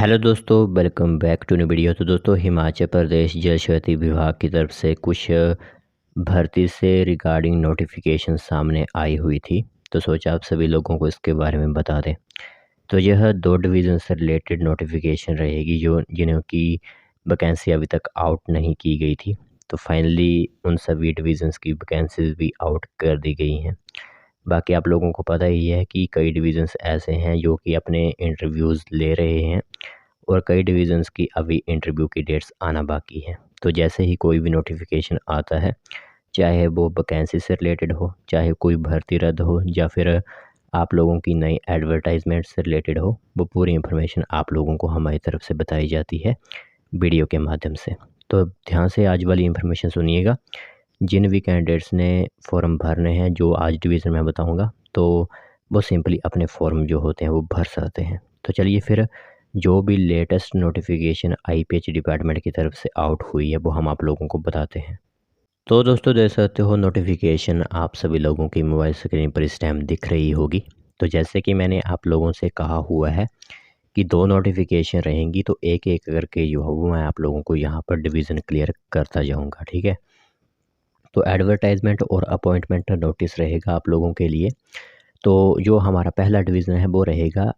Hello दोस्तों, welcome back to new video. तो दोस्तों, हिमाचल प्रदेश जल शक्ति विभाग की तरफ से कुछ भर्ती से रिगार्डिंग नोटिफिकेशन सामने आई हुई थी। तो सोचा आप सभी लोगों को इसके बारे में बता दें। तो यह 2 डिवीज़न से रिलेटेड नोटिफिकेशन रहेगी जो जिनकी वैकेंसी अभी तक आउट नहीं की गई थी। तो फाइनली उन सभी डिवीज़न्स की वैकेंसीज़ भी आउट कर दी गई हैं। बाकी आप लोगों को पता ही है कि कई डिवीज़न्स ऐसे हैं जो कि अपने इंटरव्यूज़ ले रहे हैं और कई डिवीज़न्स की अभी इंटरव्यू की डेट्स आना बाकी हैं। तो जैसे ही कोई भी नोटिफिकेशन आता है, चाहे वो वैकेंसी से रिलेटेड हो, चाहे कोई भर्ती रद्द हो या फिर आप लोगों की नई एडवर्टाइजमेंट से रिलेटेड हो, वो पूरी इन्फॉर्मेशन आप लोगों को हमारी तरफ से बताई जाती है वीडियो के माध्यम से। तो ध्यान से आज वाली इन्फॉर्मेशन सुनिएगा। जिन भी कैंडिडेट्स ने फॉर्म भरने हैं, जो आज डिवीज़न में बताऊंगा, तो वो सिंपली अपने फॉर्म जो होते हैं वो भर सकते हैं। तो चलिए फिर जो भी लेटेस्ट नोटिफिकेशन आईपीएच डिपार्टमेंट की तरफ से आउट हुई है वो हम आप लोगों को बताते हैं। तो दोस्तों, देख सकते हो नोटिफिकेशन आप सभी लोगों की मोबाइल स्क्रीन पर इस टाइम दिख रही होगी। तो जैसे कि मैंने आप लोगों से कहा हुआ है कि 2 नोटिफिकेशन रहेंगी, तो एक एक करके जो है वो मैं आप लोगों को यहाँ पर डिवीज़न क्लियर करता जाऊँगा, ठीक है। तो एडवर्टाइजमेंट और अपॉइंटमेंट नोटिस रहेगा आप लोगों के लिए। तो जो हमारा पहला डिवीज़न है वो रहेगा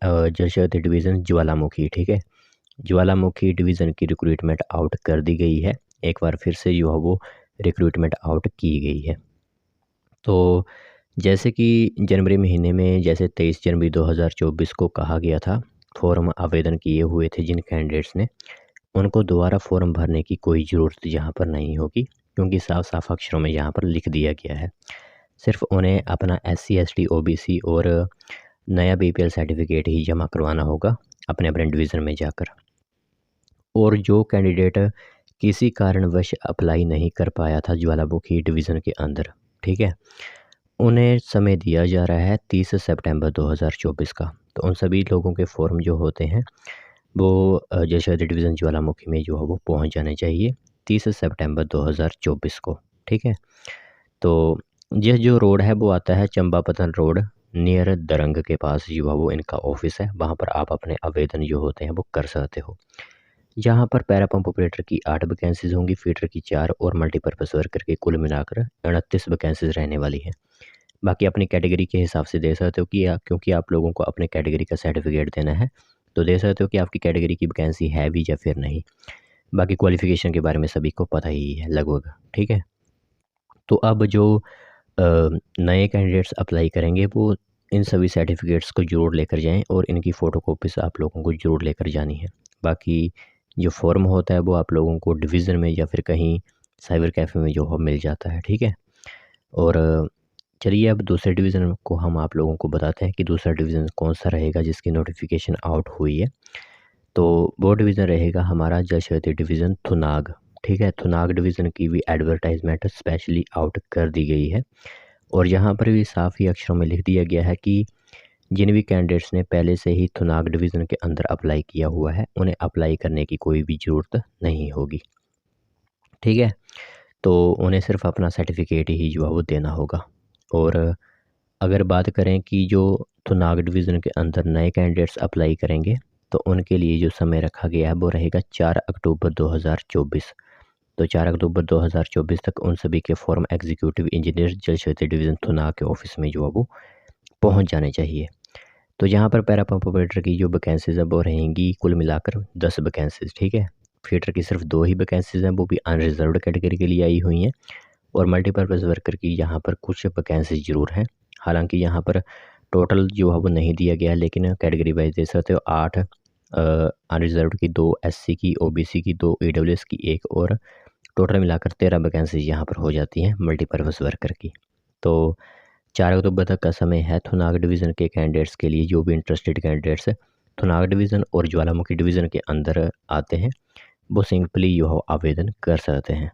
जल शक्ति डिवीज़न ज्वालामुखी, ठीक है। ज्वालामुखी डिवीज़न की रिक्रूटमेंट आउट कर दी गई है। एक बार फिर से जो है वो रिक्रूटमेंट आउट की गई है। तो जैसे कि जनवरी महीने में जैसे 23 जनवरी 2024 को कहा गया था, फॉर्म आवेदन किए हुए थे जिन कैंडिडेट्स ने, उनको दोबारा फॉर्म भरने की कोई ज़रूरत यहाँ पर नहीं होगी, क्योंकि साफ-साफ अक्षरों में यहाँ पर लिख दिया गया है। सिर्फ़ उन्हें अपना एससी, एसटी, ओबीसी और नया बीपीएल सर्टिफिकेट ही जमा करवाना होगा अपने-अपने डिवीज़न में जाकर। और जो कैंडिडेट किसी कारणवश अप्लाई नहीं कर पाया था ज्वालामुखी डिवीज़न के अंदर, ठीक है, उन्हें समय दिया जा रहा है 30 सितंबर 2024 का। तो उन सभी लोगों के फॉर्म जो होते हैं वो जल शक्ति डिवीज़न ज्वालामुखी में जो है वो पहुंच जाने चाहिए 30 सितंबर 2024 को, ठीक है। तो यह जो रोड है वो आता है चंपापतन रोड, नियर दरंग के पास जो है वो इनका ऑफिस है। वहाँ पर आप अपने आवेदन जो होते हैं वो कर सकते हो। जहाँ पर पैरा पंप ऑपरेटर की 8 वैकेंसीज़ होंगी, फीडर की 4 और मल्टीपर्पज़ वर्कर की कुल मिलाकर 29 वैकेंसीज़ रहने वाली हैं। बाकी अपनी कैटेगरी के हिसाब से दे सकते हो कि क्योंकि आप लोगों को अपने कैटेगरी का सर्टिफिकेट देना है, तो दे सकते हो कि आपकी कैटेगरी की वैकेंसी है भी या फिर नहीं। बाकी क्वालिफ़िकेशन के बारे में सभी को पता ही है लगभग, ठीक है। तो अब जो अ, नए कैंडिडेट्स अप्लाई करेंगे वो इन सभी सर्टिफिकेट्स को ज़रूर लेकर जाएँ और इनकी फ़ोटोकॉपीज़ आप लोगों को ज़रूर लेकर जानी है। बाकी जो फ़ॉर्म होता है वो आप लोगों को डिवीज़न में या फिर कहीं साइबर कैफ़े में जो हो मिल जाता है, ठीक है। और चलिए अब दूसरे डिवीज़न को हम आप लोगों को बताते हैं कि दूसरा डिवीज़न कौन-सा रहेगा जिसकी नोटिफ़िकेशन आउट हुई है। तो वो डिवीज़न रहेगा हमारा जल शक्ति डिवीज़न थुनाग, ठीक है। थुनाग डिवीज़न की भी एडवर्टाइजमेंट स्पेशली आउट कर दी गई है और यहाँ पर भी साफ़ ही अक्षरों में लिख दिया गया है कि जिन भी कैंडिडेट्स ने पहले से ही थुनाग डिवीज़न के अंदर अप्लाई किया हुआ है, उन्हें अप्लाई करने की कोई भी ज़रूरत नहीं होगी, ठीक है। तो उन्हें सिर्फ़ अपना सर्टिफिकेट ही जो है वो देना होगा। और अगर बात करें कि जो थुनाग डिवीज़न के अंदर नए कैंडिडेट्स अप्लाई करेंगे, तो उनके लिए जो समय रखा गया है वो रहेगा 4 अक्टूबर 2024। तो 4 अक्टूबर 2024 तक उन सभी के फॉर्म एग्जीक्यूटिव इंजीनियर जल शक्ति डिवीज़न थुनाग के ऑफिस में जो है वो पहुँच जाने चाहिए। तो यहाँ पर पैरा पंप ऑपरेटर की जो वैकेंसीज़ है वो रहेंगी कुल मिलाकर 10 वैकेंसीज़, ठीक है। फीडर की सिर्फ 2 ही वैकेंसीज़ हैं, वो भी अनरिज़र्व्ड कैटेगरी के लिए आई हुई हैं। और मल्टीपर्पज़ वर्कर की यहाँ पर कुछ वैकेंसी ज़रूर हैं। हालाँकि यहाँ पर टोटल जो है वो नहीं दिया गया है, लेकिन कैटेगरी वाइज़ दे सकते हो। 8 अनरिज़र्व्ड की 2, एससी की, ओबीसी की 2, ईडब्ल्यूएस की 1 और टोटल मिलाकर 13 वैकेंसी यहाँ पर हो जाती हैं मल्टीपर्पज़ वर्कर की। तो 4 अक्टूबर तक का समय है थुनाग डिवीज़न के कैंडिडेट्स के लिए। जो भी इंटरेस्टेड कैंडिडेट्स थुनाग डिवीज़न और ज्वालामुखी डिवीज़न के अंदर आते हैं, वो सिंपली जो है आवेदन कर सकते हैं।